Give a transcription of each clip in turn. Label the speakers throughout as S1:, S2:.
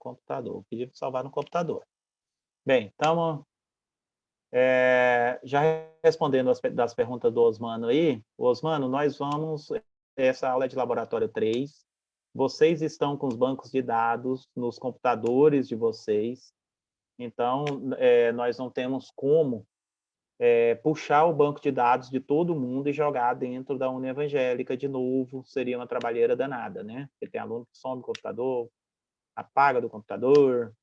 S1: computador. Vou pedir para salvar no computador. Bem, então, já respondendo das perguntas do Osmano aí, Osmano, nós vamos, essa aula é de laboratório 3, vocês estão com os bancos de dados nos computadores de vocês, então, nós não temos como puxar o banco de dados de todo mundo e jogar dentro da Unievangélica de novo, seria uma trabalheira danada, né? Porque tem aluno que some o computador, apaga do computador.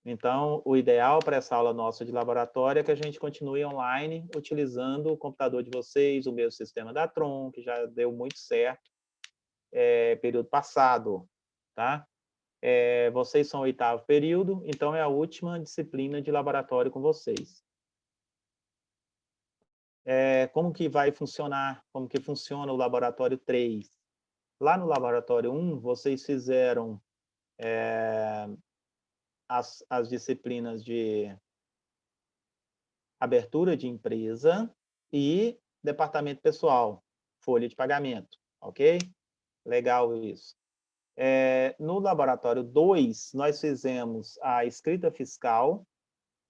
S1: Então, o ideal para essa aula nossa de laboratório é que a gente continue online, utilizando o computador de vocês, o mesmo sistema da Tron, que já deu muito certo, período passado, tá? Vocês são o 8º período, então é a última disciplina de laboratório com vocês. Como que vai funcionar? Como que funciona o laboratório 3? Lá no laboratório 1, vocês fizeram as disciplinas de abertura de empresa e departamento pessoal, folha de pagamento, ok? Legal isso. No laboratório 2, nós fizemos a escrita fiscal,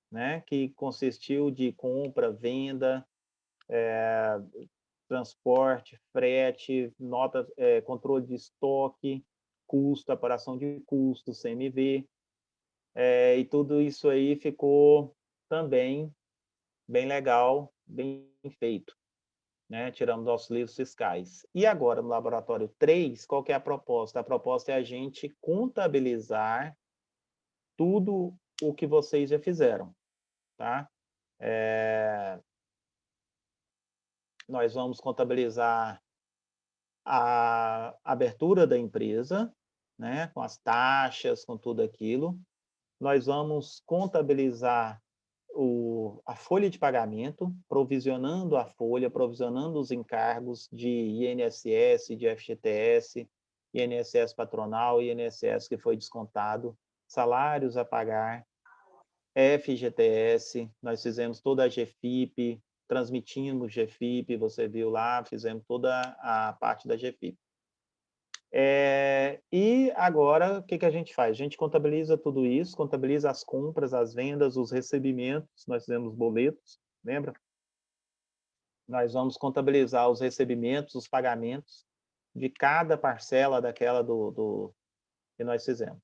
S1: né, que consistiu de compra, venda, transporte, frete, nota, controle de estoque, custo, apuração de custos, CMV, e tudo isso aí ficou também bem legal, bem feito, né? Tiramos nossos livros fiscais. E agora, no laboratório 3, qual que é a proposta? A proposta é a gente contabilizar tudo o que vocês já fizeram, tá? Nós vamos contabilizar a abertura da empresa, né, com as taxas, com tudo aquilo. Nós vamos contabilizar a folha de pagamento, provisionando a folha, provisionando os encargos de INSS, de FGTS, INSS patronal, INSS que foi descontado, salários a pagar, FGTS, nós fizemos toda a GFIP, transmitimos GFIP, você viu lá, fizemos toda a parte da GFIP. E agora, o que que a gente faz? A gente contabiliza tudo isso, contabiliza as compras, as vendas, os recebimentos, nós fizemos boletos, lembra? Nós vamos contabilizar os recebimentos, os pagamentos de cada parcela daquela que nós fizemos,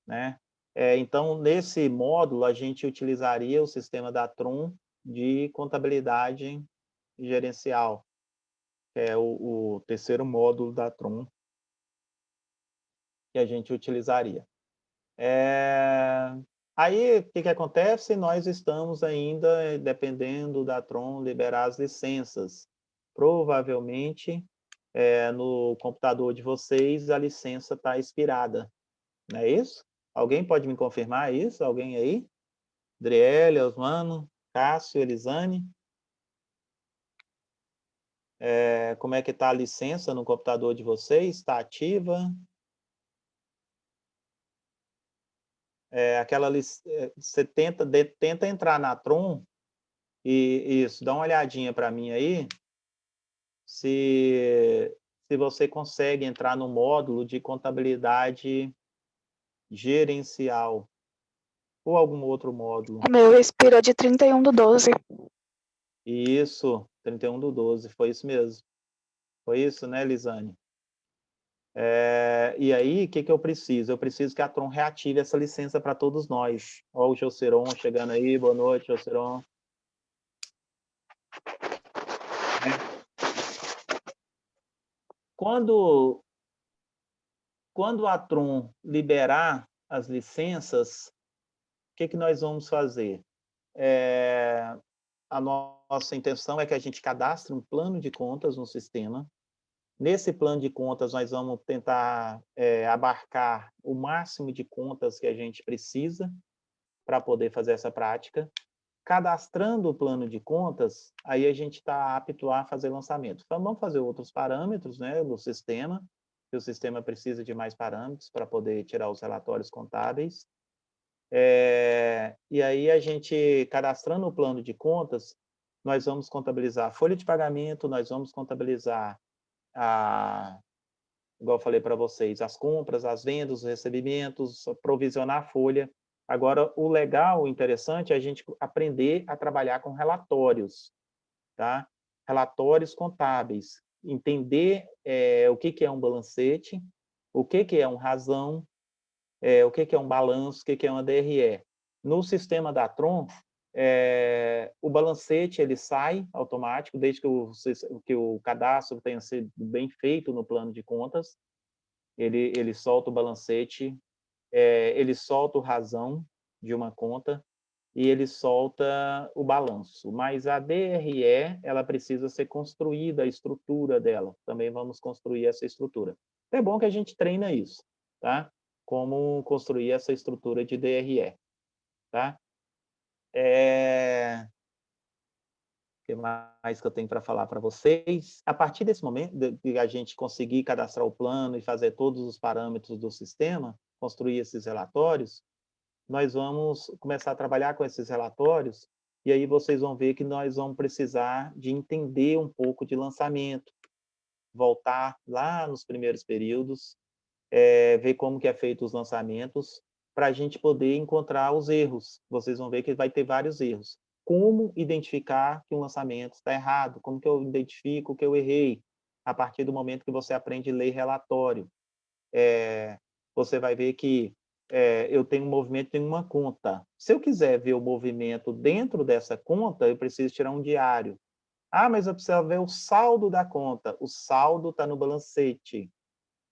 S1: né? Então, nesse módulo, a gente utilizaria o sistema da Tron de contabilidade gerencial, que é o terceiro módulo da Tron que a gente utilizaria. Aí, o que que acontece? Nós estamos ainda, dependendo da Tron, liberar as licenças. Provavelmente, no computador de vocês, a licença está expirada, não é isso? Alguém pode me confirmar isso? Alguém aí? Adriele, Osmano, Cássio, Elisane? Como é que está a licença no computador de vocês? Está ativa? Você tenta entrar na Tron e isso, dá uma olhadinha para mim aí, se você consegue entrar no módulo de contabilidade gerencial ou algum outro módulo.
S2: O meu expira de 31/12.
S1: Isso, 31/12, foi isso mesmo. Foi isso, né, Lisane? E aí, o que que eu preciso? Eu preciso que a Tron reative essa licença para todos nós. Ó, o Joceron chegando aí, boa noite, Joceron. Quando a Tron liberar as licenças, o que que nós vamos fazer? A nossa intenção é que a gente cadastre um plano de contas no sistema. Nesse plano de contas, nós vamos tentar abarcar o máximo de contas que a gente precisa para poder fazer essa prática. Cadastrando o plano de contas, aí a gente está apto a fazer lançamento. Então, vamos fazer outros parâmetros, né, no sistema, que o sistema precisa de mais parâmetros para poder tirar os relatórios contábeis. E aí a gente, cadastrando o plano de contas, nós vamos contabilizar a folha de pagamento, nós vamos contabilizar igual eu falei para vocês, as compras, as vendas, os recebimentos, provisionar a folha. Agora, o legal, o interessante é a gente aprender a trabalhar com relatórios, tá? Relatórios contábeis, entender o que é um balancete, o que é um razão, o que é um balanço, o que é uma DRE. No sistema da Tron, o balancete ele sai automático, desde que o cadastro tenha sido bem feito no plano de contas, ele solta o balancete, ele solta o razão de uma conta e ele solta o balanço. Mas a DRE, ela precisa ser construída, a estrutura dela. Também vamos construir essa estrutura. É bom que a gente treina isso, tá? Como construir essa estrutura de DRE, tá? O que mais que eu tenho para falar para vocês? A partir desse momento, de a gente conseguir cadastrar o plano e fazer todos os parâmetros do sistema, construir esses relatórios, nós vamos começar a trabalhar com esses relatórios, e aí vocês vão ver que nós vamos precisar de entender um pouco de lançamento, voltar lá nos primeiros períodos, ver como que é feito os lançamentos, para a gente poder encontrar os erros. Vocês vão ver que vai ter vários erros. Como identificar que um lançamento está errado? Como que eu identifico que eu errei? A partir do momento que você aprende a ler relatório. Você vai ver que eu tenho um movimento em uma conta. Se eu quiser ver o movimento dentro dessa conta, eu preciso tirar um diário. Ah, mas eu preciso ver o saldo da conta. O saldo está no balancete.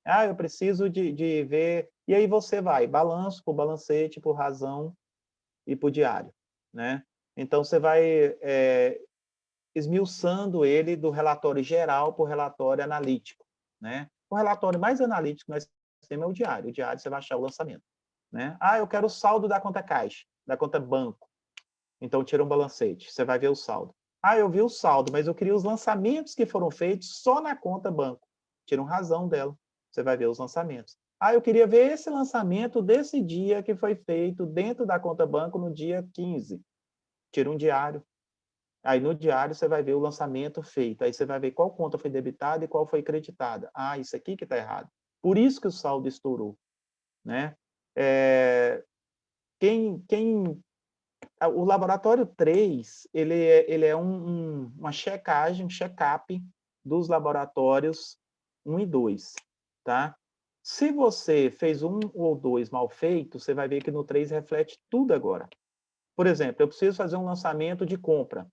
S1: Ah, eu preciso de ver... E aí você vai, balanço por balancete, por razão e por diário, né? Então, você vai esmiuçando ele do relatório geral para o relatório analítico, né? O relatório mais analítico que nós temos é o diário. O diário você vai achar o lançamento, né? Ah, eu quero o saldo da conta caixa, da conta banco. Então, tira um balancete, você vai ver o saldo. Ah, eu vi o saldo, mas eu queria os lançamentos que foram feitos só na conta banco. Tira um razão dela, você vai ver os lançamentos. Ah, eu queria ver esse lançamento desse dia que foi feito dentro da conta banco no dia 15. Tira um diário. Aí no diário você vai ver o lançamento feito. Aí você vai ver qual conta foi debitada e qual foi creditada. Ah, isso aqui que está errado. Por isso que o saldo estourou, né? O laboratório 3, ele é uma checagem, um check-up dos laboratórios 1 e 2, tá? Se você fez 1 ou 2 mal feito, você vai ver que no 3 reflete tudo agora. Por exemplo, eu preciso fazer um lançamento de compra.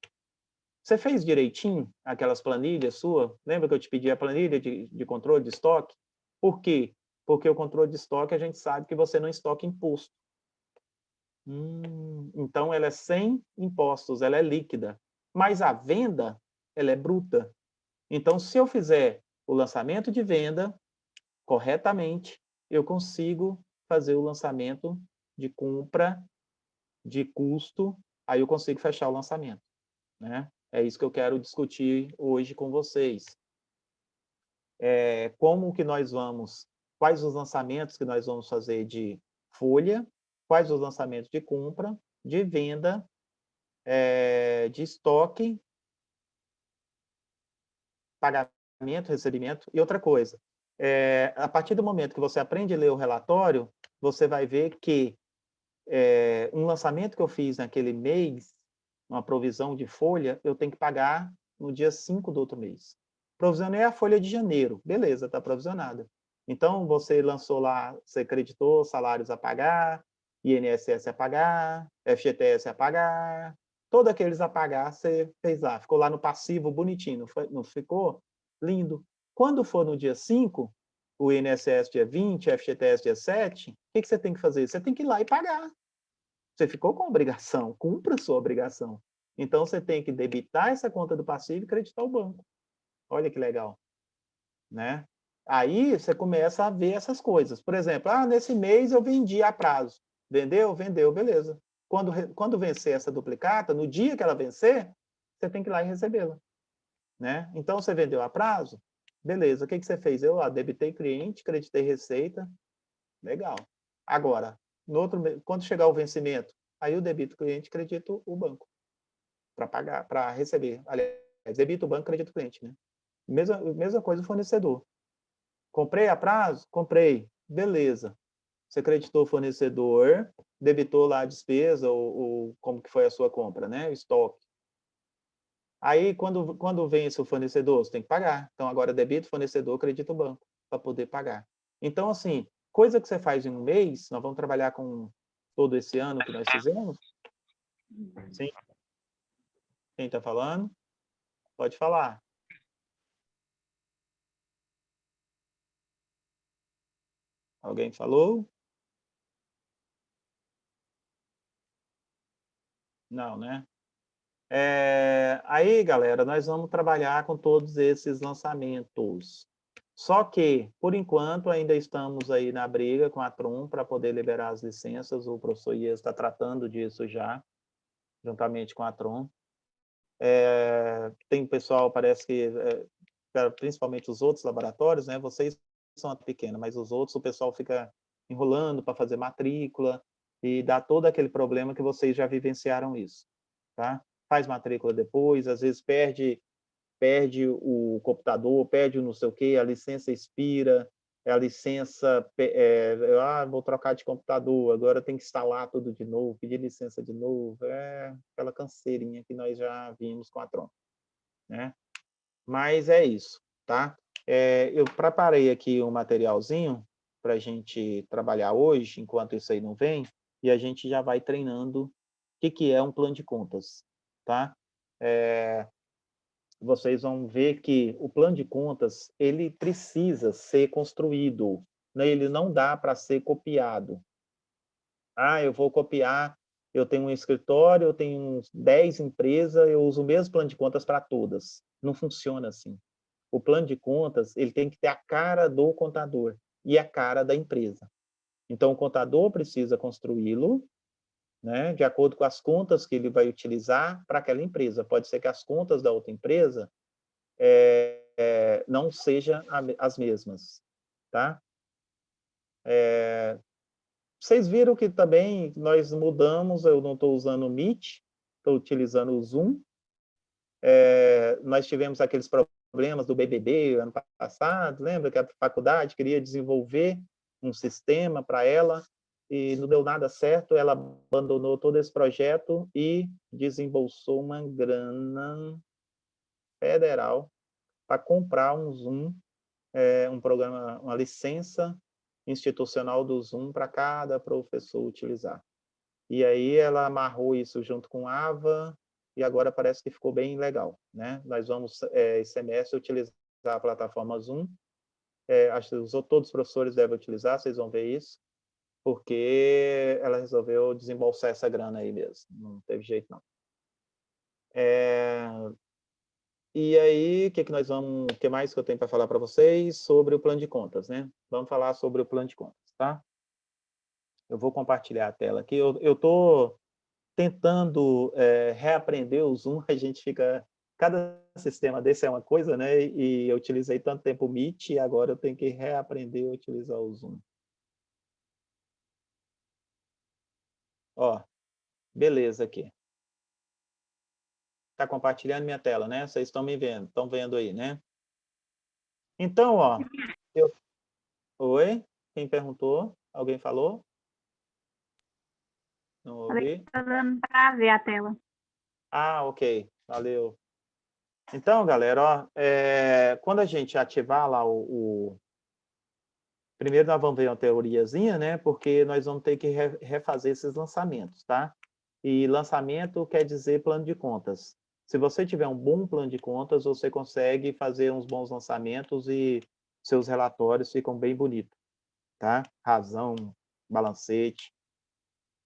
S1: Você fez direitinho aquelas planilhas sua? Lembra que eu te pedi a planilha de controle de estoque? Por quê? Porque o controle de estoque a gente sabe que você não estoca imposto. Então ela é sem impostos, ela é líquida. Mas a venda, ela é bruta. Então, se eu fizer o lançamento de venda corretamente, eu consigo fazer o lançamento de compra, de custo, aí eu consigo fechar o lançamento, né? É isso que eu quero discutir hoje com vocês. Como que nós vamos, quais os lançamentos que nós vamos fazer de folha, quais os lançamentos de compra, de venda, de estoque, pagamento, recebimento. E outra coisa, a partir do momento que você aprende a ler o relatório, você vai ver que um lançamento que eu fiz naquele mês, uma provisão de folha, eu tenho que pagar no dia 5 do outro mês. Provisionei a folha de janeiro, beleza, está provisionada. Então, você lançou lá, você acreditou salários a pagar, INSS a pagar, FGTS a pagar, todos aqueles a pagar, você fez lá, ficou lá no passivo bonitinho, não ficou? Lindo. Quando for no dia 5, o INSS dia 20, FGTS dia 7, o que você tem que fazer? Você tem que ir lá e pagar. Você ficou com a obrigação, cumpra a sua obrigação. Então, você tem que debitar essa conta do passivo e creditar o banco. Olha que legal, né? Aí, você começa a ver essas coisas. Por exemplo, nesse mês eu vendi a prazo. Vendeu? Vendeu, beleza. Quando vencer essa duplicata, no dia que ela vencer, você tem que ir lá e recebê-la, né? Então, você vendeu a prazo? Beleza. O que você fez? Eu debitei cliente, creditei receita. Legal. Agora, quando chegar o vencimento, aí eu debito o cliente, credito o banco para pagar, para receber. Aliás, debito o banco, credito o cliente, né? Mesma coisa o fornecedor. Comprei a prazo? Comprei. Beleza. Você creditou o fornecedor, debitou lá a despesa, ou como que foi a sua compra, né? O estoque. Aí, quando vence o fornecedor, você tem que pagar. Então, agora debita o fornecedor, credita o banco, para poder pagar. Então, assim, coisa que você faz em um mês, nós vamos trabalhar com todo esse ano que nós fizemos. Sim. Quem está falando? Pode falar. Alguém falou? Não, né? Aí, galera, nós vamos trabalhar com todos esses lançamentos. Só que, por enquanto, ainda estamos aí na briga com a Trum para poder liberar as licenças. O professor Ias está tratando disso já, juntamente com a Trum. Tem pessoal, parece que, principalmente os outros laboratórios, né? Vocês são pequenos, mas os outros, o pessoal fica enrolando para fazer matrícula e dá todo aquele problema que vocês já vivenciaram isso, tá? Faz matrícula depois, às vezes perde o computador, perde o não sei o quê, a licença expira, a licença, vou trocar de computador, agora tem que instalar tudo de novo, pedir licença de novo, aquela canseirinha que nós já vimos com a Tron, né? Mas é isso, tá? Eu preparei aqui um materialzinho para a gente trabalhar hoje, enquanto isso aí não vem, e a gente já vai treinando o que é um plano de contas, tá? Vocês vão ver que o plano de contas, ele precisa ser construído, né? Ele não dá para ser copiado. Eu vou copiar, eu tenho um escritório, eu tenho 10 empresas, eu uso o mesmo plano de contas para todas. Não funciona assim. O plano de contas, ele tem que ter a cara do contador e a cara da empresa. Então, o contador precisa construí-lo, né, de acordo com as contas que ele vai utilizar para aquela empresa. Pode ser que as contas da outra empresa não sejam as mesmas, tá? Vocês viram que também nós mudamos, eu não estou usando o Meet, estou utilizando o Zoom. Nós tivemos aqueles problemas do BBB ano passado, lembra que a faculdade queria desenvolver um sistema para ela e não deu nada certo, ela abandonou todo esse projeto e desembolsou uma grana federal para comprar um Zoom, um programa, uma licença institucional do Zoom para cada professor utilizar. E aí ela amarrou isso junto com AVA e agora parece que ficou bem legal, né? Nós vamos, esse semestre, utilizar a plataforma Zoom. Acho que todos os professores devem utilizar, vocês vão ver isso, porque ela resolveu desembolsar essa grana aí mesmo, não teve jeito não. E aí, o que mais que eu tenho para falar para vocês? Sobre o plano de contas, né? Vamos falar sobre o plano de contas, tá? Eu vou compartilhar a tela aqui. Eu estou tentando reaprender o Zoom, a gente fica... Cada sistema desse é uma coisa, né? E eu utilizei tanto tempo o Meet e agora eu tenho que reaprender a utilizar o Zoom. Ó, beleza aqui. Está compartilhando minha tela, né? Vocês estão me vendo, estão vendo aí, né? Então, ó, Oi? Quem perguntou? Alguém falou? Não ouvi?
S3: Tá dando para ver a tela.
S1: Ok. Valeu. Então, galera, ó, quando a gente ativar lá Primeiro nós vamos ver uma teoriazinha, né? Porque nós vamos ter que refazer esses lançamentos, tá? E lançamento quer dizer plano de contas. Se você tiver um bom plano de contas, você consegue fazer uns bons lançamentos e seus relatórios ficam bem bonitos, tá? Razão, balancete,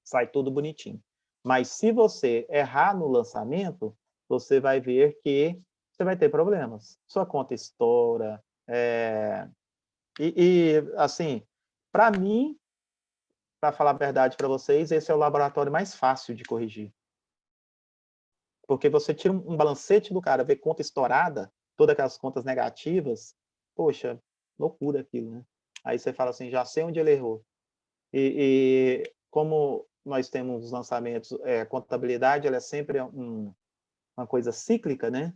S1: sai tudo bonitinho. Mas se você errar no lançamento, você vai ver que você vai ter problemas. Sua conta estoura. Assim, para mim, para falar a verdade para vocês, esse é o laboratório mais fácil de corrigir. Porque você tira um balancete do cara, vê conta estourada, todas aquelas contas negativas, poxa, loucura aquilo, né? Aí você fala assim, já sei onde ele errou. E como nós temos os lançamentos, contabilidade, ela é sempre uma coisa cíclica, né?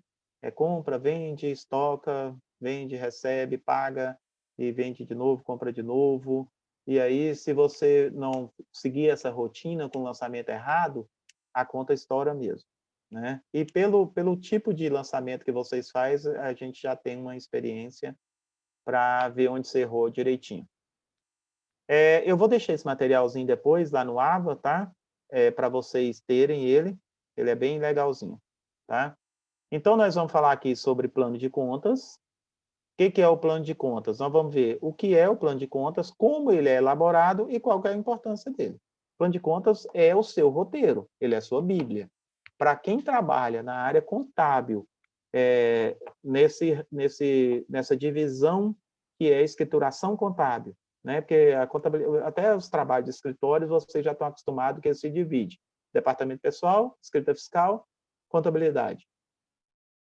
S1: Compra, vende, estoca, vende, recebe, paga, e vende de novo, compra de novo. E aí, se você não seguir essa rotina com o lançamento errado, a conta estoura mesmo, né? E pelo tipo de lançamento que vocês fazem, a gente já tem uma experiência para ver onde você errou direitinho. Eu vou deixar esse materialzinho depois lá no Ava, tá? Para vocês terem ele. Ele é bem legalzinho, tá? Então, nós vamos falar aqui sobre plano de contas. O que é o plano de contas? Nós vamos ver o que é o plano de contas, como ele é elaborado e qual que é a importância dele. O plano de contas é o seu roteiro, ele é a sua Bíblia. Para quem trabalha na área contábil, nessa divisão que é a escrituração contábil, né? Porque a contabilidade, até os trabalhos de escritórios, vocês já estão acostumados que ele se divide. Departamento pessoal, escrita fiscal, contabilidade.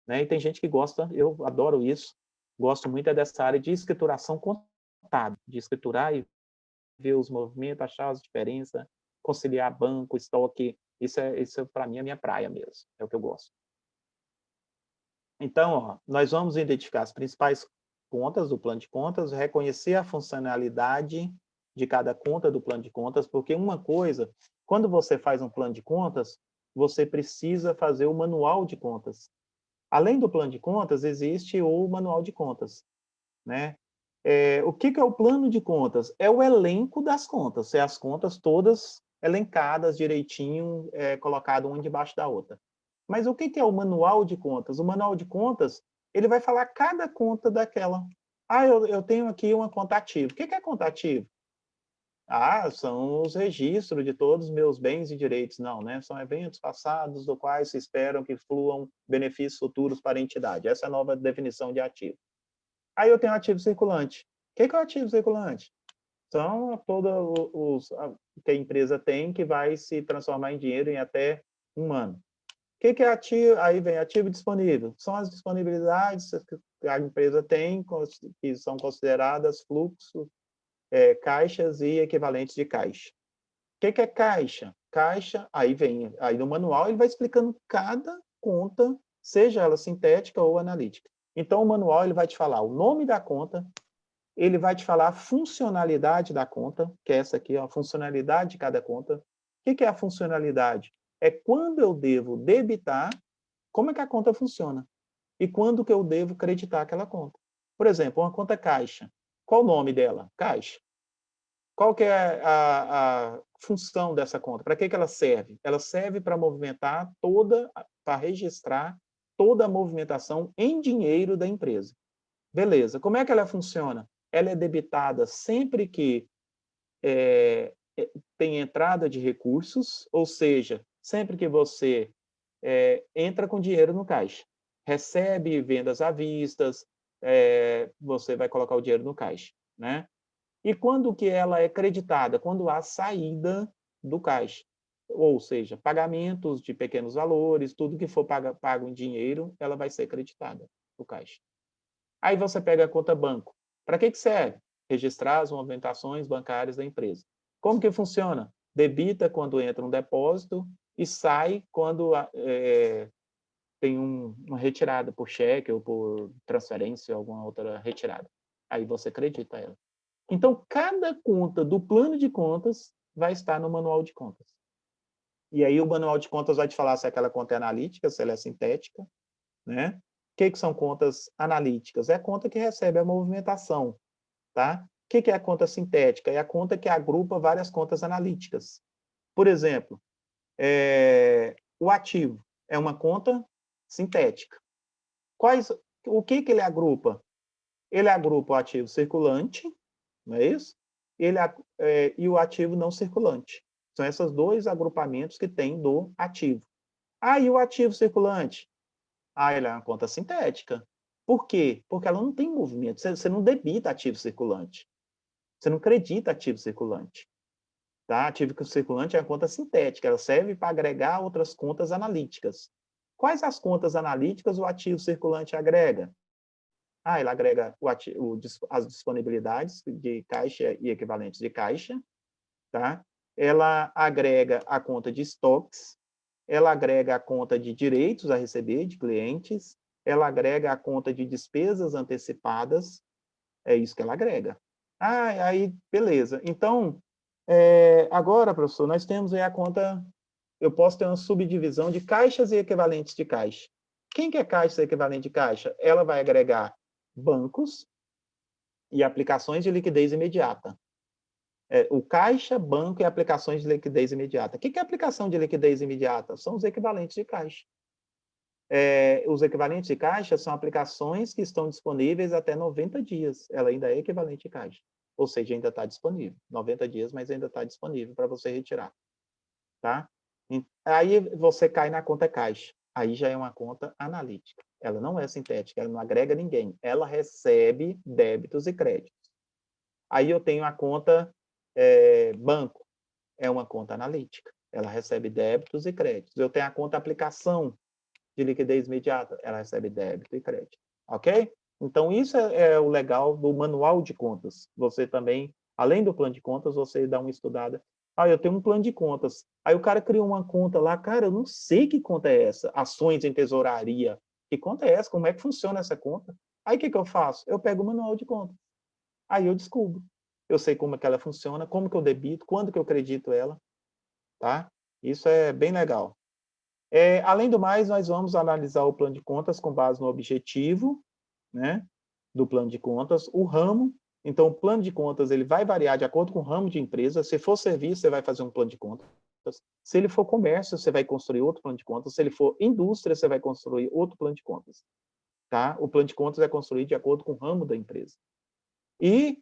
S1: Né? E tem gente que gosta, eu adoro isso, gosto muito dessa área de escrituração contábil, de escriturar e ver os movimentos, achar as diferenças, conciliar banco, estoque, isso para mim é a minha praia mesmo, é o que eu gosto. Então, ó, nós vamos identificar as principais contas do plano de contas, reconhecer a funcionalidade de cada conta do plano de contas, porque uma coisa, quando você faz um plano de contas, você precisa fazer o manual de contas. Além do plano de contas, existe o manual de contas, né? O que é o plano de contas? É o elenco das contas, é as contas todas elencadas direitinho, colocado uma debaixo da outra. Mas o que é o manual de contas? O manual de contas, ele vai falar cada conta daquela. Eu tenho aqui uma conta ativa. O que é conta ativa? São os registros de todos os meus bens e direitos. Não, né? São eventos passados do quais se esperam que fluam benefícios futuros para a entidade. Essa é a nova definição de ativo. Aí eu tenho ativo circulante. O que é o ativo circulante? São todos que a empresa tem que vai se transformar em dinheiro em até 1 ano. O que é ativo? Aí vem ativo disponível. São as disponibilidades que a empresa tem, que são consideradas fluxo, caixas e equivalentes de caixa. O que é caixa? Caixa, aí no manual ele vai explicando cada conta, seja ela sintética ou analítica. Então, o manual ele vai te falar o nome da conta, ele vai te falar a funcionalidade da conta, que é essa aqui, a funcionalidade de cada conta. O que é a funcionalidade? É quando eu devo debitar, como é que a conta funciona, e quando que eu devo creditar aquela conta. Por exemplo, uma conta caixa. Qual o nome dela? Caixa. Qual que é a função dessa conta? Para que ela serve? Ela serve para movimentar para registrar toda a movimentação em dinheiro da empresa. Beleza. Como é que ela funciona? Ela é debitada sempre que tem entrada de recursos, ou seja, sempre que você entra com dinheiro no caixa. Recebe vendas à vista, você vai colocar o dinheiro no caixa, né? E quando que ela é creditada? Quando há saída do caixa. Ou seja, pagamentos de pequenos valores, tudo que for pago em dinheiro, ela vai ser creditada no caixa. Aí você pega a conta banco. Para que serve? Registrar as movimentações bancárias da empresa. Como que funciona? Debita quando entra um depósito e sai quando tem uma retirada por cheque ou por transferência ou alguma outra retirada. Aí você acredita ela. Então, cada conta do plano de contas vai estar no manual de contas. E aí o manual de contas vai te falar se aquela conta é analítica, se ela é sintética, né? O que são contas analíticas? É a conta que recebe a movimentação, tá? O que é a conta sintética? É a conta que agrupa várias contas analíticas. Por exemplo, o ativo é uma conta sintética. O que ele agrupa? Ele agrupa o ativo circulante, não é isso? E o ativo não circulante. São esses dois agrupamentos que tem do ativo. E o ativo circulante? Ele é uma conta sintética. Por quê? Porque ela não tem movimento. Você não debita ativo circulante. Você não credita ativo circulante. Tá? Ativo circulante é uma conta sintética. Ela serve para agregar outras contas analíticas. Quais as contas analíticas o ativo circulante agrega? Ele agrega as disponibilidades de caixa e equivalentes de caixa. Tá? Ela agrega a conta de estoques. Ela agrega a conta de direitos a receber de clientes. Ela agrega a conta de despesas antecipadas. É isso que ela agrega. Ah, aí, beleza. Então, agora, professor, nós temos aí a conta, eu posso ter uma subdivisão de caixas e equivalentes de caixa. Quem que é caixa e equivalente de caixa? Ela vai agregar bancos e aplicações de liquidez imediata. O caixa, banco e aplicações de liquidez imediata. O que é aplicação de liquidez imediata? São os equivalentes de caixa. Os equivalentes de caixa são aplicações que estão disponíveis até 90 dias. Ela ainda é equivalente de caixa. Ou seja, ainda está disponível. 90 dias, mas ainda está disponível para você retirar. Tá? Aí você cai na conta caixa. Aí já é uma conta analítica. Ela não é sintética, ela não agrega ninguém. Ela recebe débitos e créditos. Aí eu tenho a conta banco. É uma conta analítica. Ela recebe débitos e créditos. Eu tenho a conta aplicação de liquidez imediata. Ela recebe débito e crédito. Ok? Então, isso é o legal do manual de contas. Você também, além do plano de contas, você dá uma estudada. Ah, eu tenho um plano de contas. Aí o cara criou uma conta lá. Cara, eu não sei que conta é essa. Ações em tesouraria. Que conta é essa? Como é que funciona essa conta? Aí o que eu faço? Eu pego o manual de contas. Aí eu descubro. Eu sei como é que ela funciona, como que eu debito, quando que eu acredito ela. Tá? Isso é bem legal. Além do mais, nós vamos analisar o plano de contas com base no objetivo, né, do plano de contas, o ramo. Então, o plano de contas ele vai variar de acordo com o ramo de empresa. Se for serviço, você vai fazer um plano de contas. Se ele for comércio, você vai construir outro plano de contas. Se ele for indústria, você vai construir outro plano de contas. Tá? O plano de contas é construído de acordo com o ramo da empresa. E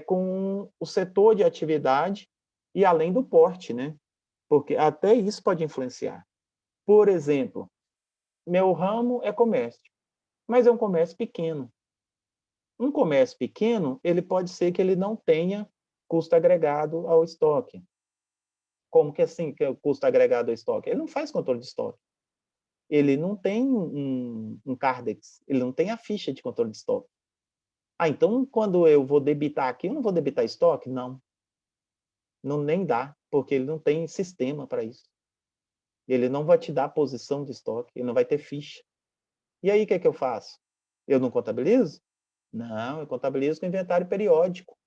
S1: com o setor de atividade e além do porte, né? Porque até isso pode influenciar. Por exemplo, meu ramo é comércio, mas é um comércio pequeno. Um comércio pequeno, ele pode ser que ele não tenha custo agregado ao estoque. Como que assim que é o custo agregado ao estoque? Ele não faz controle de estoque. Ele não tem um Cardex, ele não tem a ficha de controle de estoque. Ah, então quando eu vou debitar aqui, eu não vou debitar estoque? Não. Não nem dá, porque ele não tem sistema para isso. Ele não vai te dar posição de estoque, ele não vai ter ficha. E aí, o que eu faço? Eu não contabilizo? Não, eu contabilizo com inventário periódico.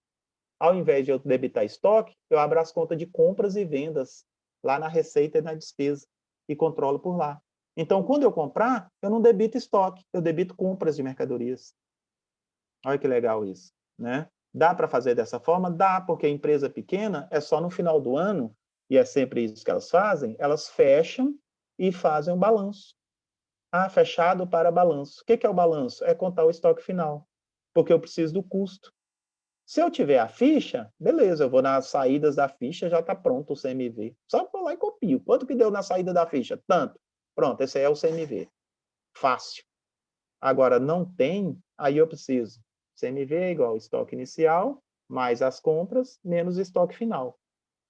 S1: Ao invés de eu debitar estoque, eu abro as contas de compras e vendas, lá na receita e na despesa, e controlo por lá. Então, quando eu comprar, eu não debito estoque, eu debito compras de mercadorias. Olha que legal isso, né? Dá para fazer dessa forma? Dá, porque a empresa pequena é só no final do ano, e é sempre isso que elas fazem, elas fecham e fazem um balanço. Ah, fechado para balanço. O que é o balanço? É contar o estoque final, porque eu preciso do custo. Se eu tiver a ficha, beleza, eu vou nas saídas da ficha, já está pronto o CMV. Só vou lá e copio. Quanto que deu na saída da ficha? Tanto. Pronto, esse aí é o CMV. Fácil. Agora, não tem, aí eu preciso. CMV é igual estoque inicial, mais as compras, menos estoque final.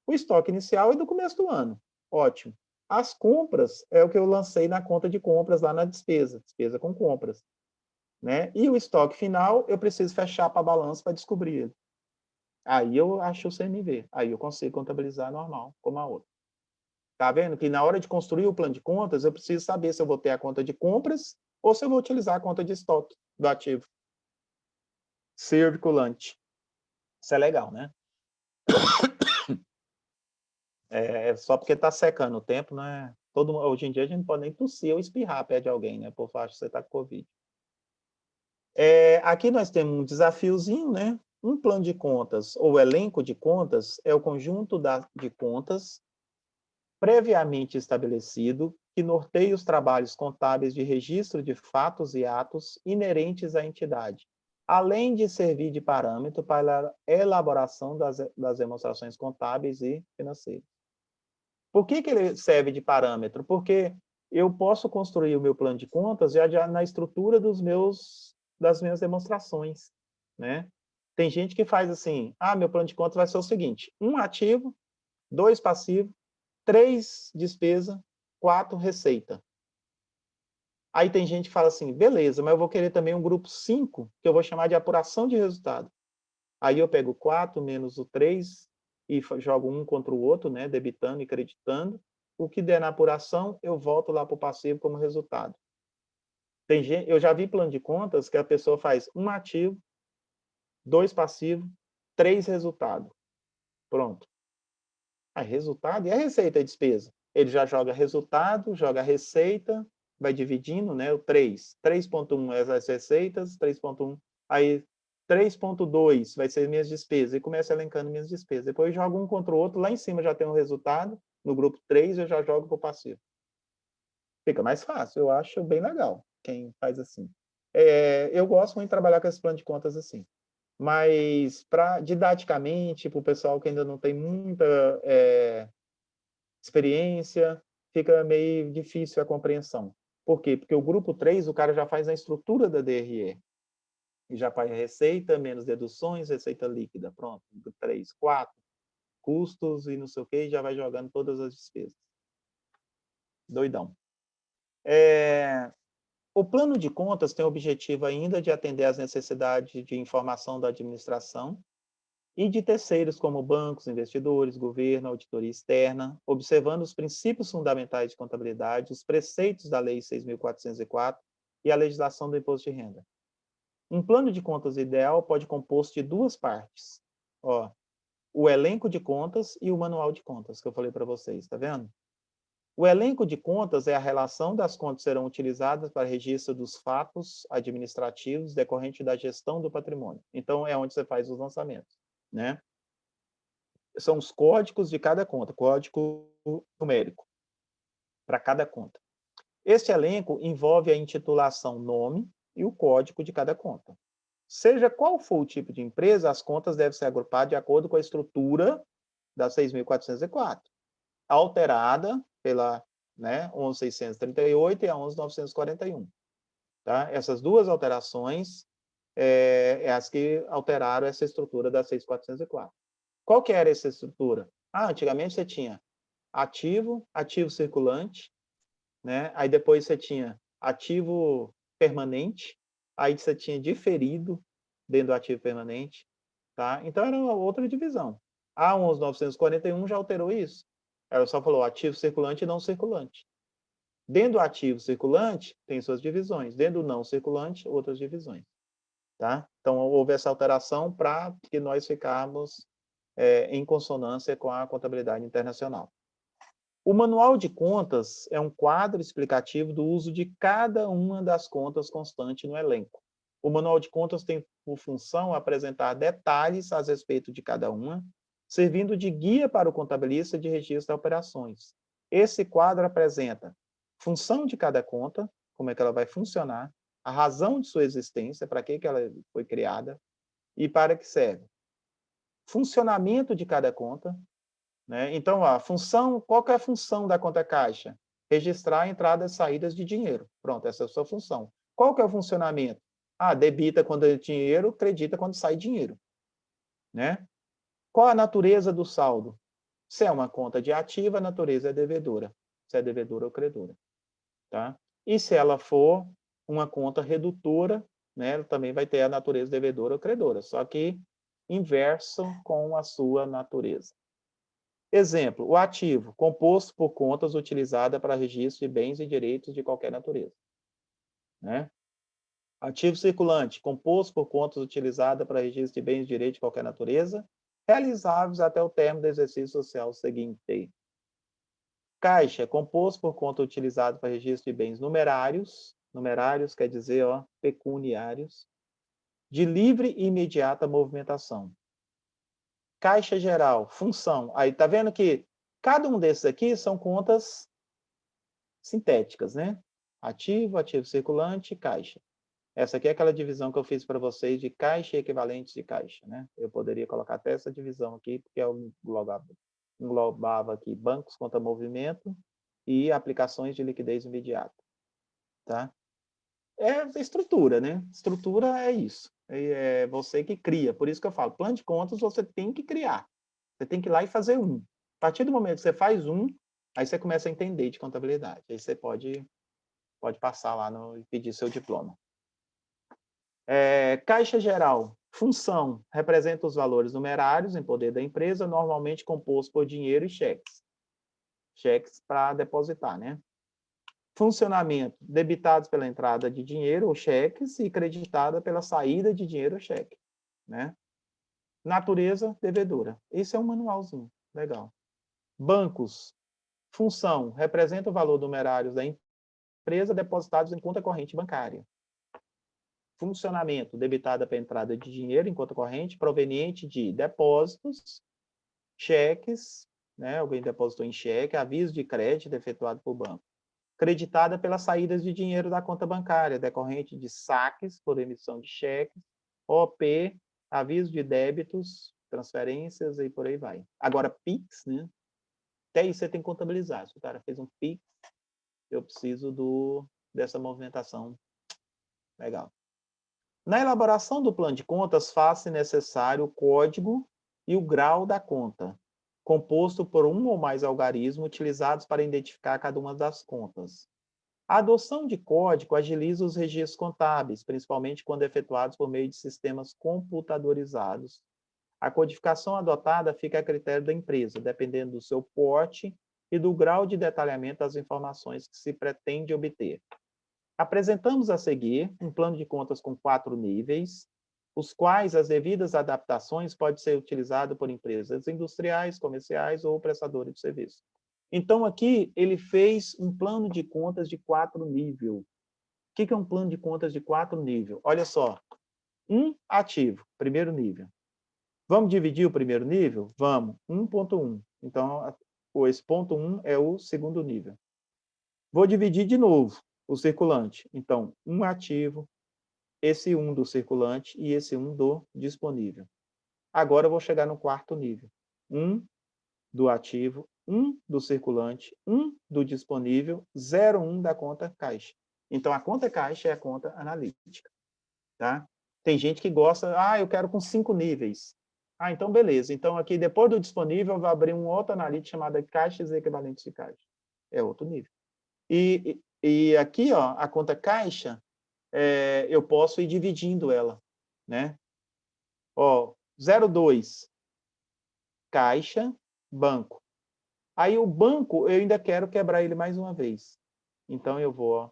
S1: O estoque inicial é do começo do ano. Ótimo. As compras é o que eu lancei na conta de compras lá na despesa com compras. Né? E o estoque final, eu preciso fechar para balanço para descobrir ele. Aí eu acho o CMV. Aí eu consigo contabilizar normal, como a outra. Tá vendo que na hora de construir o plano de contas, eu preciso saber se eu vou ter a conta de compras ou se eu vou utilizar a conta de estoque do ativo circulante. Isso é legal, né? Só porque está secando o tempo, né? Hoje em dia a gente não pode nem tossir ou espirrar perto de alguém, né? Por falar que você está com Covid. Aqui nós temos um desafiozinho, né? Um plano de contas ou elenco de contas é o conjunto de contas previamente estabelecido que norteia os trabalhos contábeis de registro de fatos e atos inerentes à entidade, além de servir de parâmetro para a elaboração das demonstrações contábeis e financeiras. Por que ele serve de parâmetro? Porque eu posso construir o meu plano de contas já na estrutura das minhas demonstrações, né? Tem gente que faz assim, meu plano de contas vai ser o seguinte, 1 ativo, 2 passivo, 3 despesa, 4 receita. Aí tem gente que fala assim, beleza, mas eu vou querer também um grupo 5, que eu vou chamar de apuração de resultado. Aí eu pego 4 menos o 3 e jogo um contra o outro, né, debitando e creditando. O que der na apuração, eu volto lá para o passivo como resultado. Eu já vi plano de contas que a pessoa faz um ativo, 2 passivo, 3 resultado. Pronto. Aí, resultado e a receita e despesa. Ele já joga resultado, joga a receita, vai dividindo, né? O 3. 3.1 é as receitas, 3.1. Aí, 3.2 vai ser minhas despesas. E começa elencando minhas despesas. Depois joga um contra o outro. Lá em cima já tem um resultado. No grupo 3 eu já jogo para o passivo. Fica mais fácil. Eu acho bem legal quem faz assim. Eu gosto muito de trabalhar com esse plano de contas assim. Mas, didaticamente, para o pessoal que ainda não tem muita experiência, fica meio difícil a compreensão. Por quê? Porque o grupo 3, o cara já faz a estrutura da DRE. E já faz receita, menos deduções, receita líquida. Pronto. 3, 4. Custos e não sei o quê, e já vai jogando todas as despesas. Doidão. O plano de contas tem o objetivo ainda de atender às necessidades de informação da administração e de terceiros como bancos, investidores, governo, auditoria externa, observando os princípios fundamentais de contabilidade, os preceitos da Lei 6.404 e a legislação do imposto de renda. Um plano de contas ideal pode compor-se de 2 partes. Ó, o elenco de contas e o manual de contas, que eu falei para vocês, tá vendo? O elenco de contas é a relação das contas que serão utilizadas para registro dos fatos administrativos decorrentes da gestão do patrimônio. Então, é onde você faz os lançamentos, né? São os códigos de cada conta, código numérico para cada conta. Este elenco envolve a intitulação, nome e o código de cada conta. Seja qual for o tipo de empresa, as contas devem ser agrupadas de acordo com a estrutura da 6.404, alterada pela 11.638 e a 11.941. Tá? Essas 2 alterações as que alteraram essa estrutura da 6.404. Qual que era essa estrutura? Antigamente você tinha ativo, ativo circulante, né? Aí depois você tinha ativo permanente, aí você tinha diferido dentro do ativo permanente, tá? Então era uma outra divisão. A 11.941 já alterou isso. Ela só falou ativo circulante e não circulante. Dentro do ativo circulante, tem suas divisões. Dentro do não circulante, outras divisões. Tá? Então, houve essa alteração para que nós ficarmos em consonância com a contabilidade internacional. O manual de contas é um quadro explicativo do uso de cada uma das contas constante no elenco. O manual de contas tem por função apresentar detalhes a respeito de cada uma, servindo de guia para o contabilista de registro de operações. Esse quadro apresenta função de cada conta, como é que ela vai funcionar, a razão de sua existência, para que ela foi criada e para que serve. Funcionamento de cada conta, né? Então, qual que é a função da conta caixa? Registrar entradas e saídas de dinheiro. Pronto, essa é a sua função. Qual que é o funcionamento? Debita quando é dinheiro, credita quando sai dinheiro. Né? Qual a natureza do saldo? Se é uma conta de ativa, a natureza é devedora. Se é devedora ou credora. Tá? E se ela for uma conta redutora, né, ela também vai ter a natureza devedora ou credora, só que inverso com a sua natureza. Exemplo, o ativo, composto por contas utilizadas para registro de bens e direitos de qualquer natureza. Né? Ativo circulante, composto por contas utilizadas para registro de bens e direitos de qualquer natureza, realizáveis até o término do exercício social seguinte. Caixa, composto por conta utilizada para registro de bens numerários, numerários quer dizer pecuniários, de livre e imediata movimentação. Caixa geral, função. Aí tá vendo que cada um desses aqui são contas sintéticas, né? Ativo, ativo circulante, caixa. Essa aqui é aquela divisão que eu fiz para vocês de caixa e equivalentes de caixa, né? Eu poderia colocar até essa divisão aqui, porque englobava aqui bancos contra movimento e aplicações de liquidez imediata. Tá? É estrutura, né? Estrutura é isso. É você que cria. Por isso que eu falo, plano de contas você tem que criar. Você tem que ir lá e fazer um. A partir do momento que você faz um, aí você começa a entender de contabilidade. Aí você pode passar lá e pedir seu diploma. Caixa geral. Função. Representa os valores numerários em poder da empresa, normalmente composto por dinheiro e cheques. Cheques para depositar, né? Funcionamento. Debitados pela entrada de dinheiro ou cheques e creditada pela saída de dinheiro ou cheque. né? Natureza, devedora. Esse é um manualzinho, legal. Bancos, função, representa o valor numerário da empresa depositados em conta corrente bancária. Funcionamento, debitada para entrada de dinheiro em conta corrente proveniente de depósitos, cheques, né? Alguém depositou em cheque, aviso de crédito efetuado por banco. Creditada pelas saídas de dinheiro da conta bancária, decorrente de saques por emissão de cheques, OP, aviso de débitos, transferências e por aí vai. Agora, PIX, né? Até isso você tem que contabilizar. Se o cara fez um PIX, eu preciso dessa movimentação. Legal. Na elaboração do plano de contas, faz-se necessário o código e o grau da conta, composto por um ou mais algarismos utilizados para identificar cada uma das contas. A adoção de código agiliza os registros contábeis, principalmente quando efetuados por meio de sistemas computadorizados. A codificação adotada fica a critério da empresa, dependendo do seu porte e do grau de detalhamento das informações que se pretende obter. Apresentamos a seguir um plano de contas com 4 níveis, os quais as devidas adaptações podem ser utilizadas por empresas industriais, comerciais ou prestadores de serviço. Então, aqui, ele fez um plano de contas de 4 níveis. O que é um plano de contas de 4 níveis? Olha só, ativo, primeiro nível. Vamos dividir o primeiro nível? Vamos, 1.1. Então, esse ponto 1 é o segundo nível. Vou dividir de novo o circulante. Então, um ativo, esse 1 do circulante e esse 1 do disponível. Agora eu vou chegar no quarto nível. 1 do ativo, 1 do circulante, 1 do disponível, 0,1 da conta caixa. Então, a conta caixa é a conta analítica. Tá? Tem gente que gosta, eu quero com 5 níveis. Então beleza. Então, aqui, depois do disponível, eu vou abrir um outro analítico chamado caixas equivalentes de caixa. É outro nível. E aqui, ó, a conta caixa, eu posso ir dividindo ela, né? Ó, 0,2, caixa, banco. Aí o banco, eu ainda quero quebrar ele mais uma vez. Então, eu vou, ó,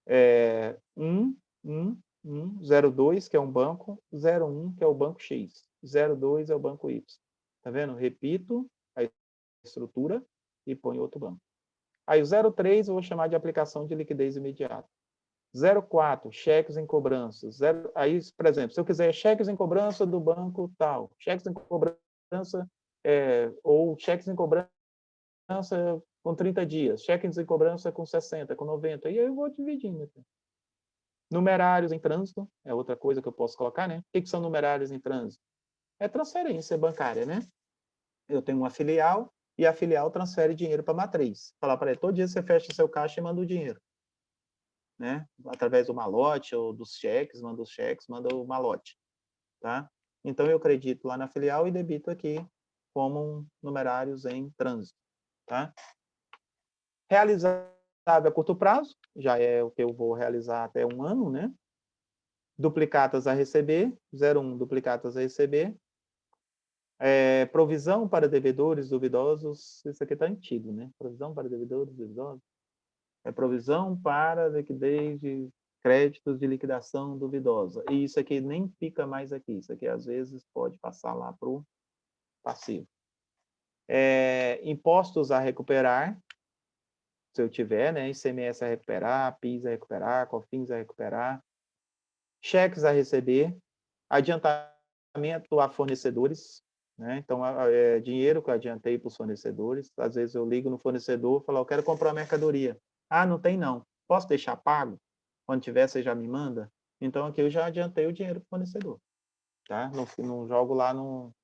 S1: 0,2, que é um banco, 0,1, que é o banco X, 0,2 é o banco Y. Tá vendo? Repito a estrutura e ponho outro banco. Aí o 0,3 eu vou chamar de aplicação de liquidez imediata. 0,4, cheques em cobrança. Aí, por exemplo, se eu quiser cheques em cobrança do banco tal, cheques em cobrança, ou cheques em cobrança com 30 dias, cheques em cobrança com 60, com 90, e aí eu vou dividindo aqui. Numerários em trânsito, é outra coisa que eu posso colocar, né? O que são numerários em trânsito? É transferência bancária, né? Eu tenho uma filial e a filial transfere dinheiro para a matriz. Falar para ele, todo dia você fecha seu caixa e manda o dinheiro. Né? Através do malote ou dos cheques, manda os cheques, manda o malote. Tá? Então, eu acredito lá na filial e debito aqui como numerários em trânsito. Tá? Realizável a curto prazo, já é o que eu vou realizar até 1 ano, né? Duplicatas a receber, 0,1 duplicatas a receber. Provisão para devedores duvidosos, isso aqui está antigo, né? Provisão para devedores duvidosos. Provisão para liquidez de créditos de liquidação duvidosa. E isso aqui nem fica mais aqui. Isso aqui, às vezes, pode passar lá para o passivo. Impostos a recuperar, se eu tiver, né? ICMS a recuperar, PIS a recuperar, COFINS a recuperar. Cheques a receber. Adiantamento a fornecedores. Né? Então, dinheiro que eu adiantei para os fornecedores. Às vezes eu ligo no fornecedor e falo, eu quero comprar mercadoria. Não tem não. Posso deixar pago? Quando tiver, você já me manda? Então, aqui eu já adiantei o dinheiro para o fornecedor. Tá? Não jogo lá no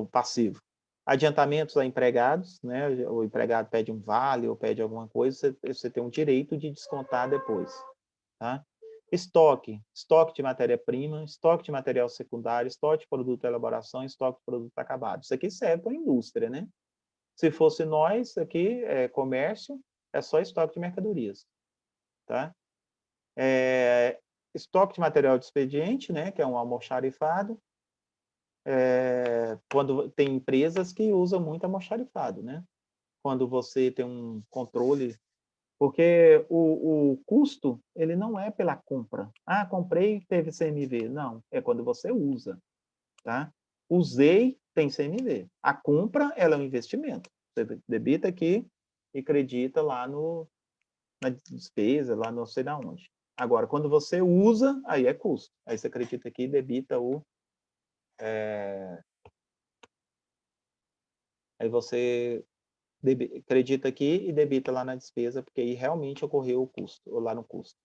S1: passivo. Adiantamentos a empregados, né? O empregado pede um vale ou pede alguma coisa, você tem um direito de descontar depois. Tá? Estoque de matéria-prima, estoque de material secundário, estoque de produto de elaboração, estoque de produto acabado. Isso aqui serve para a indústria, né? Se fosse nós, aqui, comércio, é só estoque de mercadorias. Tá? Estoque de material de expediente, né, que é um almoxarifado. Quando tem empresas que usam muito almoxarifado, né? Quando você tem um controle Porque o custo, ele não é pela compra. Ah, comprei, teve CMV. Não, é quando você usa, tá? Usei, tem CMV. A compra, ela é um investimento. Você debita aqui e acredita lá na despesa, lá não sei da onde. Agora, quando você usa, aí é custo. Aí você acredita aqui e debita aí você acredita aqui e debita lá na despesa, porque aí realmente ocorreu o custo, ou lá no custo.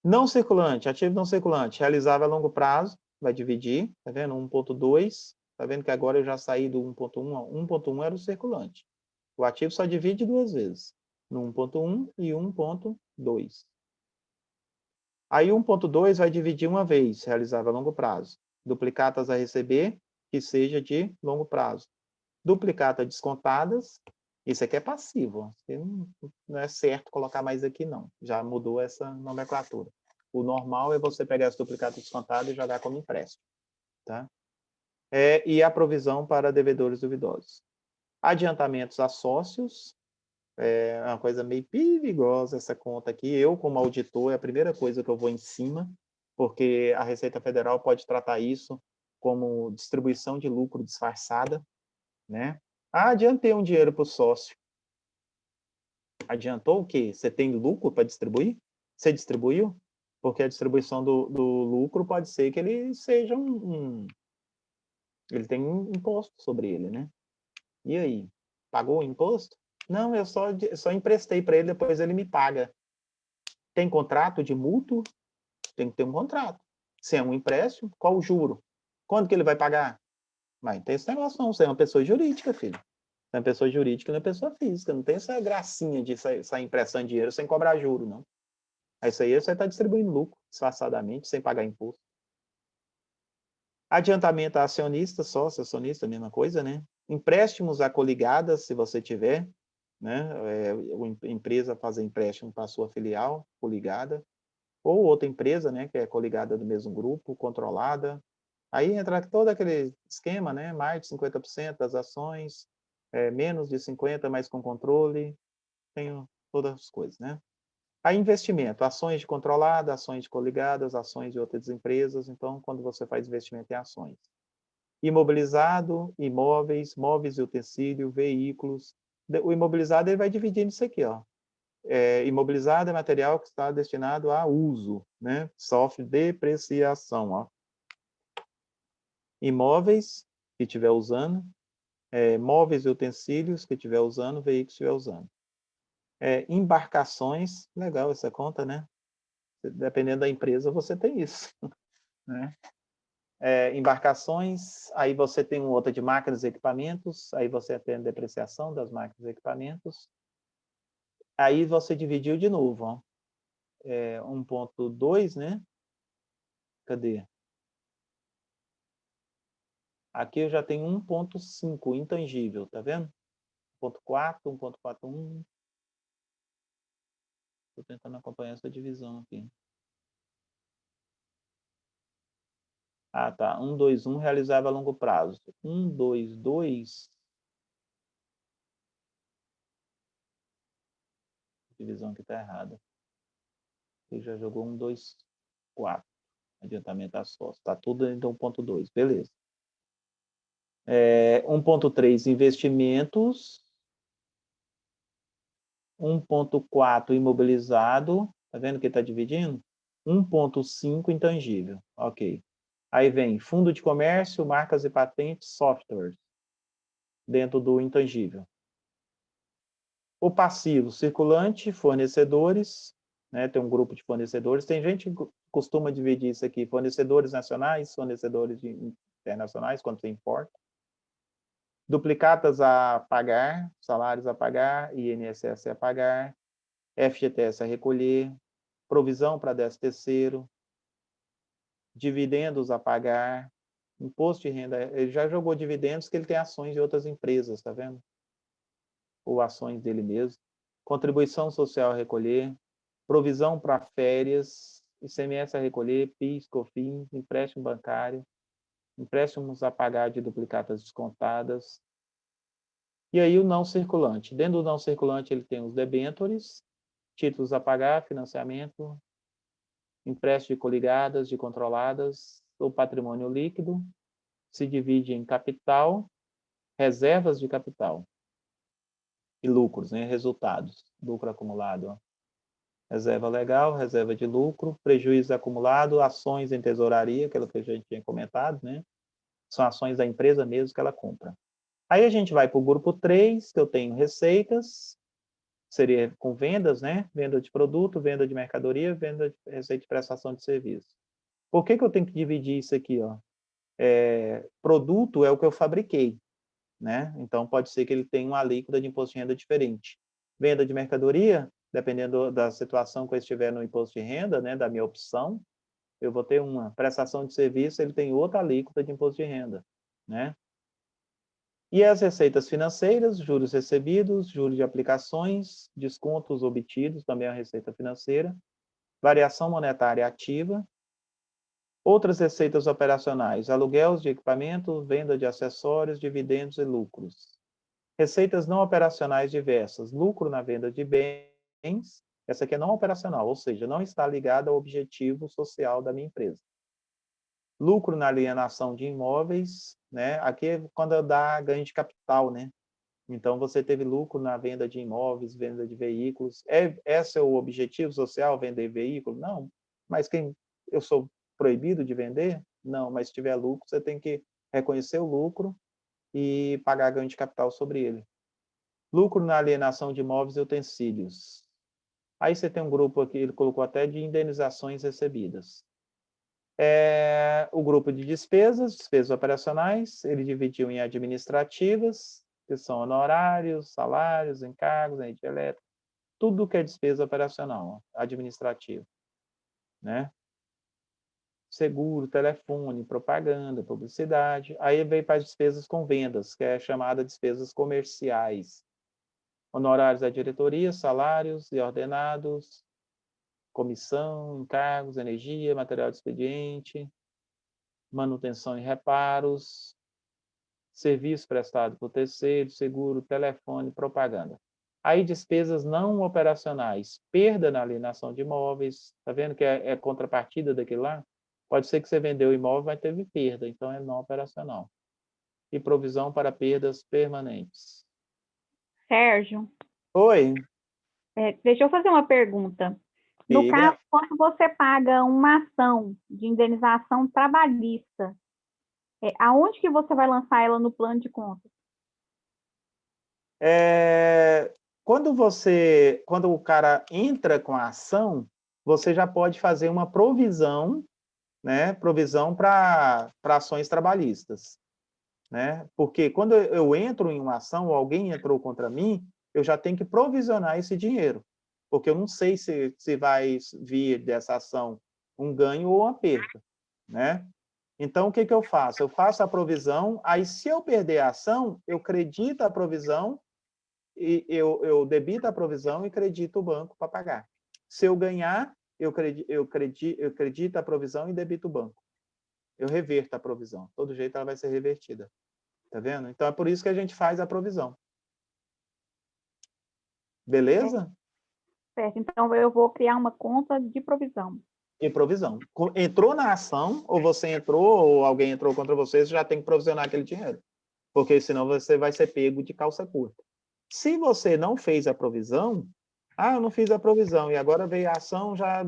S1: Não circulante, ativo não circulante, realizável a longo prazo, vai dividir, tá vendo? 1.2, tá vendo que agora eu já saí do 1.1, 1.1 era o circulante. O ativo só divide duas vezes, no 1.1 e 1.2. Aí 1.2 vai dividir uma vez, realizável a longo prazo. Duplicatas a receber, que seja de longo prazo. Duplicata descontadas, isso aqui é passivo. Não é certo colocar mais aqui, não. Já mudou essa nomenclatura. O normal é você pegar as duplicatas descontadas e jogar como empréstimo. Tá? E a provisão para devedores duvidosos. Adiantamentos a sócios, é uma coisa meio perigosa essa conta aqui. Eu, como auditor, é a primeira coisa que eu vou em cima, porque a Receita Federal pode tratar isso como distribuição de lucro disfarçada, né? Ah, adiantei um dinheiro para o sócio. Adiantou o quê? Você tem lucro para distribuir? Você distribuiu? Porque a distribuição do lucro pode ser que ele seja ele tem um imposto sobre ele, né? E aí? Pagou o imposto? Não, eu só emprestei para ele, depois ele me paga. Tem contrato de mútuo? Tem que ter um contrato. Se é um empréstimo, qual o juro? Quando que ele vai pagar? Mas não tem esse negócio não, você é uma pessoa jurídica, filho. Você é uma pessoa jurídica, não é pessoa física. Não tem essa gracinha de sair emprestando dinheiro sem cobrar juro, não. Isso aí você está distribuindo lucro, disfarçadamente, sem pagar imposto. Adiantamento a acionista, sócio, acionista, mesma coisa, né? Empréstimos a coligadas, se você tiver, né? A empresa fazer empréstimo para a sua filial, coligada, ou outra empresa, né? Que é coligada do mesmo grupo, controlada. Aí entra todo aquele esquema, né? Mais de 50% das ações, menos de 50%, mas com controle, tem todas as coisas, né? Aí investimento, ações de controlada, ações de coligadas, ações de outras empresas. Então, quando você faz investimento em ações. Imobilizado, imóveis, móveis e utensílio, veículos. O imobilizado ele vai dividindo isso aqui, ó. Imobilizado é material que está destinado a uso, né? Sofre depreciação, ó. Imóveis, que estiver usando, móveis e utensílios, que estiver usando, veículos que estiver usando. Embarcações, legal essa conta, né? Dependendo da empresa, você tem isso, né? Embarcações, aí você tem outra de máquinas e equipamentos, aí você tem a depreciação das máquinas e equipamentos. Aí você dividiu de novo, ó. 1.2, né? Cadê? Aqui eu já tenho 1.5, intangível, tá vendo? 1.4, 1.41. Estou tentando acompanhar essa divisão aqui. Ah, tá. 121 realizável a longo prazo. 122. A divisão aqui está errada. Ele já jogou 124. Adiantamento a sócio. Está tudo dentro de 1.2. Beleza. 1.3, investimentos. 1.4, imobilizado. Tá vendo que está dividindo? 1.5, intangível. Ok. Aí vem fundo de comércio, marcas e patentes, softwares. Dentro do intangível. O passivo, circulante, fornecedores, né? Tem um grupo de fornecedores. Tem gente que costuma dividir isso aqui, fornecedores nacionais, fornecedores internacionais, quando você importa. Duplicatas a pagar, salários a pagar, INSS a pagar, FGTS a recolher, provisão para 13º, dividendos a pagar, imposto de renda. Ele já jogou dividendos que ele tem ações de outras empresas, tá vendo? Ou ações dele mesmo. Contribuição social a recolher, provisão para férias, ICMS a recolher, PIS, COFINS, empréstimo bancário, empréstimos a pagar de duplicatas descontadas. E aí o não circulante. Dentro do não circulante ele tem os debêntures, títulos a pagar, financiamento, empréstimo de coligadas, de controladas, o patrimônio líquido, se divide em capital, reservas de capital e lucros, né? Resultados, lucro acumulado. Ó. Reserva legal, reserva de lucro, prejuízo acumulado, ações em tesouraria, aquilo que a gente tinha comentado, né? São ações da empresa mesmo que ela compra. Aí a gente vai para o grupo 3, que eu tenho receitas, seria com vendas, né? Venda de produto, venda de mercadoria, venda de receita de prestação de serviço. Por que eu tenho que dividir isso aqui? Ó? Produto é o que eu fabriquei, né? Então, pode ser que ele tenha uma alíquota de imposto de renda diferente. Venda de mercadoria, dependendo da situação que eu estiver no imposto de renda, né, da minha opção, eu vou ter uma prestação de serviço, ele tem outra alíquota de imposto de renda, né? E as receitas financeiras, juros recebidos, juros de aplicações, descontos obtidos, também a receita financeira, variação monetária ativa, outras receitas operacionais, aluguéis de equipamento, venda de acessórios, dividendos e lucros. Receitas não operacionais diversas, lucro na venda de bens, essa aqui é não operacional, ou seja, não está ligada ao objetivo social da minha empresa. Lucro na alienação de imóveis, né? Aqui é quando dá ganho de capital, né? Então, você teve lucro na venda de imóveis, venda de veículos. Esse é o objetivo social, vender veículo? Não. Mas eu sou proibido de vender? Não. Mas se tiver lucro, você tem que reconhecer o lucro e pagar ganho de capital sobre ele. Lucro na alienação de imóveis e utensílios. Aí você tem um grupo aqui, ele colocou até de indenizações recebidas. O grupo de despesas operacionais, ele dividiu em administrativas, que são honorários, salários, encargos, energia elétrica, tudo que é despesa operacional, administrativa, né? Seguro, telefone, propaganda, publicidade. Aí veio para as despesas com vendas, que é chamada despesas comerciais. Honorários da diretoria, salários e ordenados, comissão, encargos, energia, material de expediente, manutenção e reparos, serviço prestado por terceiro, seguro, telefone, propaganda. Aí despesas não operacionais, perda na alienação de imóveis, tá vendo que é contrapartida daquilo lá? Pode ser que você vendeu o imóvel, mas teve perda, então é não operacional. E provisão para perdas permanentes.
S3: Sérgio,
S1: Oi,
S3: deixa eu fazer uma pergunta. No
S1: diga.
S3: caso, quando você paga uma ação de indenização trabalhista, aonde que você vai lançar ela no plano de contas?
S1: Quando o cara entra com a ação, você já pode fazer uma provisão, né? Provisão para ações trabalhistas, né? Porque quando eu entro em uma ação, ou alguém entrou contra mim, eu já tenho que provisionar esse dinheiro, porque eu não sei se vai vir dessa ação um ganho ou uma perda, né? Então, o que eu faço? Eu faço a provisão, aí se eu perder a ação, eu credito a provisão, e eu debito a provisão e credito o banco para pagar. Se eu ganhar, eu credito a provisão e debito o banco. Eu reverto a provisão. Todo jeito ela vai ser revertida. Tá vendo? Então, é por isso que a gente faz a provisão. Beleza?
S3: Certo, então eu vou criar uma conta de provisão.
S1: E provisão. Entrou na ação, ou você entrou, ou alguém entrou contra você, você já tem que provisionar aquele dinheiro. Porque senão você vai ser pego de calça curta. Se você não fez a provisão, eu não fiz a provisão e agora veio a ação, já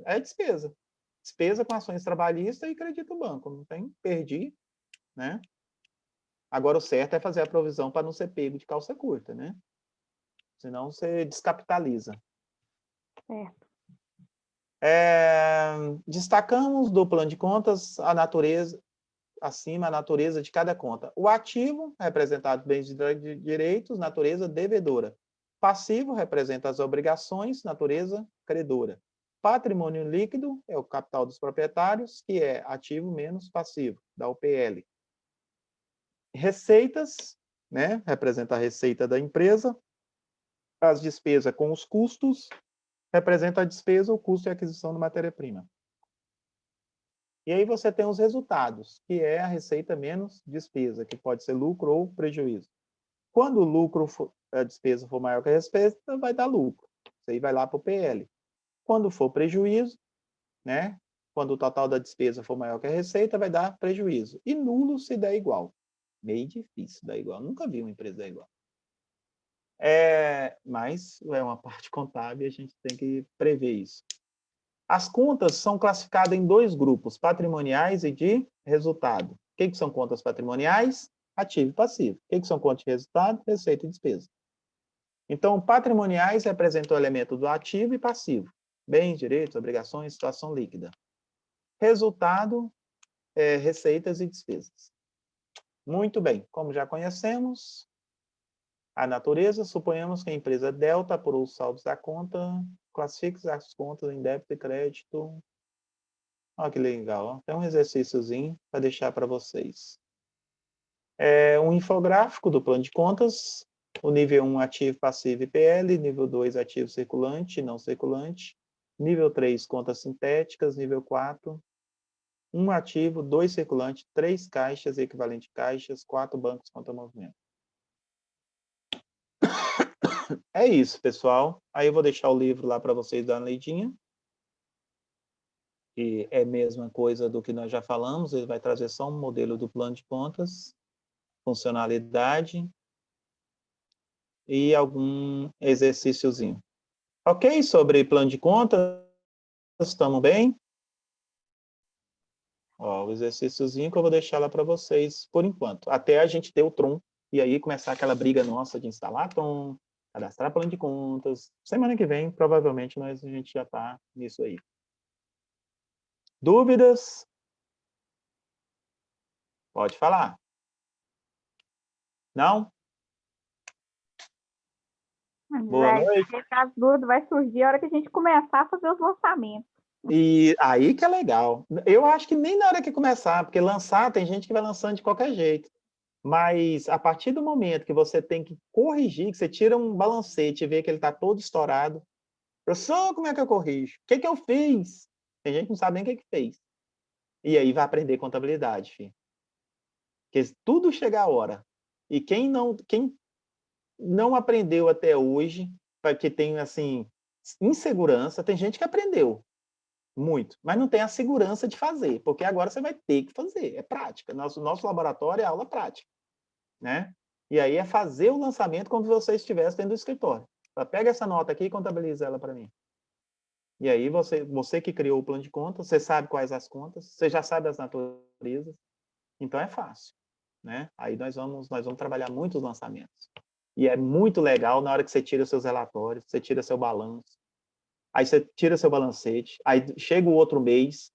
S1: é despesa. Despesa com ações trabalhistas e crédito do banco. Não tem, perdi, né? Agora o certo é fazer a provisão para não ser pego de calça curta, né? Senão você descapitaliza.
S3: Certo.
S1: Destacamos do plano de contas a natureza, acima a natureza de cada conta. O ativo, representado bens de direitos, natureza devedora. Passivo representa as obrigações, natureza credora. Patrimônio líquido é o capital dos proprietários, que é ativo menos passivo, da UPL. Receitas, né, representa a receita da empresa. As despesas com os custos, representa a despesa, o custo de aquisição de matéria-prima. E aí você tem os resultados, que é a receita menos despesa, que pode ser lucro ou prejuízo. Quando o lucro, a despesa for maior que a despesa, vai dar lucro. Isso aí vai lá para o PL. Quando for prejuízo, né? Quando o total da despesa for maior que a receita, vai dar prejuízo. E nulo se der igual. Meio difícil dar igual. Nunca vi uma empresa dar igual. Mas é uma parte contábil e a gente tem que prever isso. As contas são classificadas em 2 grupos, patrimoniais e de resultado. O que são contas patrimoniais? Ativo e passivo. O que são contas de resultado? Receita e despesa. Então, patrimoniais representam o elemento do ativo e passivo. Bens, direitos, obrigações, situação líquida. Resultado, receitas e despesas. Muito bem, como já conhecemos, a natureza, suponhamos que a empresa Delta apurou os saldos da conta, classifique as contas em débito e crédito. Olha que legal, ó. Tem um exercíciozinho para deixar para vocês. Um infográfico do plano de contas, o nível 1, ativo, passivo e PL, nível 2, ativo circulante e não circulante, nível 3, contas sintéticas, nível 4, 1 ativo, 2 circulante, 3 caixas, equivalente caixas, 4 bancos contra movimento. É isso, pessoal. Aí eu vou deixar o livro lá para vocês darem uma leidinha. Que é a mesma coisa do que nós já falamos, ele vai trazer só um modelo do plano de contas, funcionalidade e algum exercíciozinho. Ok? Sobre plano de contas, estamos bem? Ó, o exercíciozinho que eu vou deixar lá para vocês por enquanto, até a gente ter o Tron e aí começar aquela briga nossa de instalar Tron, cadastrar plano de contas. Semana que vem, provavelmente, a gente já está nisso aí. Dúvidas? Pode falar. Não? Boa noite.
S3: As dúvidas vai surgir a hora que a gente começar a fazer os lançamentos.
S1: E aí que é legal. Eu acho que nem na hora que começar, porque lançar, tem gente que vai lançando de qualquer jeito. Mas a partir do momento que você tem que corrigir, que você tira um balancete e vê que ele está todo estourado, professor, como é que eu corrijo? O que que eu fiz? Tem gente que não sabe nem o que que fez. E aí vai aprender contabilidade, filho. Porque tudo chega a hora. E quem não aprendeu até hoje, porque tem, assim, insegurança, tem gente que aprendeu muito, mas não tem a segurança de fazer, porque agora você vai ter que fazer, é prática. Nosso laboratório é aula prática, né? E aí é fazer o lançamento como se você estivesse dentro do escritório. Pega essa nota aqui e contabiliza ela para mim. E aí você que criou o plano de contas, você sabe quais as contas, você já sabe as naturezas, então é fácil, né? Aí nós vamos trabalhar muitos lançamentos. E é muito legal na hora que você tira seus relatórios, você tira seu balanço, aí você tira seu balancete, aí chega o outro mês,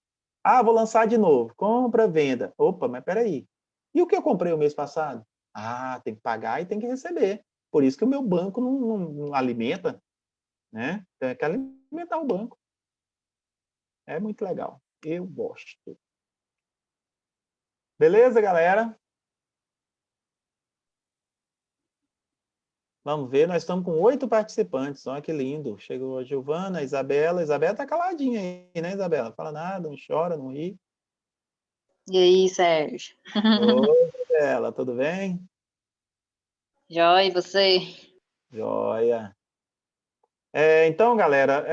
S1: vou lançar de novo, compra, venda. Opa, mas peraí, e o que eu comprei o mês passado? Tem que pagar e tem que receber. Por isso que o meu banco não alimenta, né? Tem que alimentar o banco. É muito legal. Eu gosto. Beleza, galera? Vamos ver, nós estamos com 8 participantes. Olha que lindo. Chegou a Giovana, a Isabela. Isabela está caladinha aí, né, Isabela? Não fala nada, não chora, não ri.
S4: E aí, Sérgio?
S1: Oi, Isabela, tudo bem?
S4: Joia, e você?
S1: Joia. Então, galera,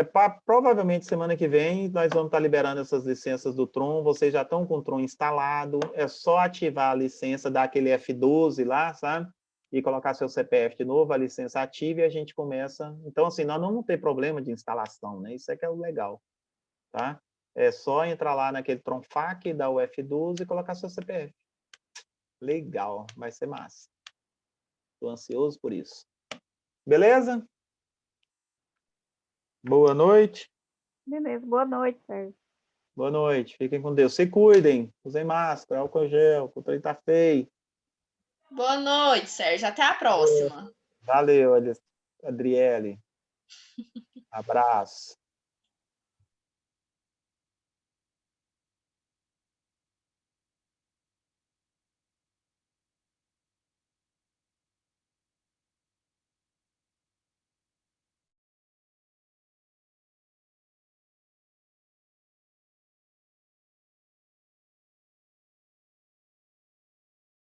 S1: provavelmente semana que vem nós vamos estar liberando essas licenças do Tron. Vocês já estão com o Tron instalado. É só ativar a licença, dar aquele F12 lá, sabe? E colocar seu CPF de novo, a licença ativa e a gente começa. Então, assim, nós não vamos ter problema de instalação, né? Isso é que é o legal, tá? É só entrar lá naquele Tronfac, dar o F12 e colocar seu CPF. Legal, vai ser massa. Estou ansioso por isso. Beleza? Boa noite.
S3: Beleza, boa noite, Sérgio.
S1: Boa noite, fiquem com Deus. Se cuidem, usem máscara, álcool gel, o trem tá feio.
S5: Boa noite, Sérgio. Até a próxima.
S1: Valeu, Adriele. Abraço.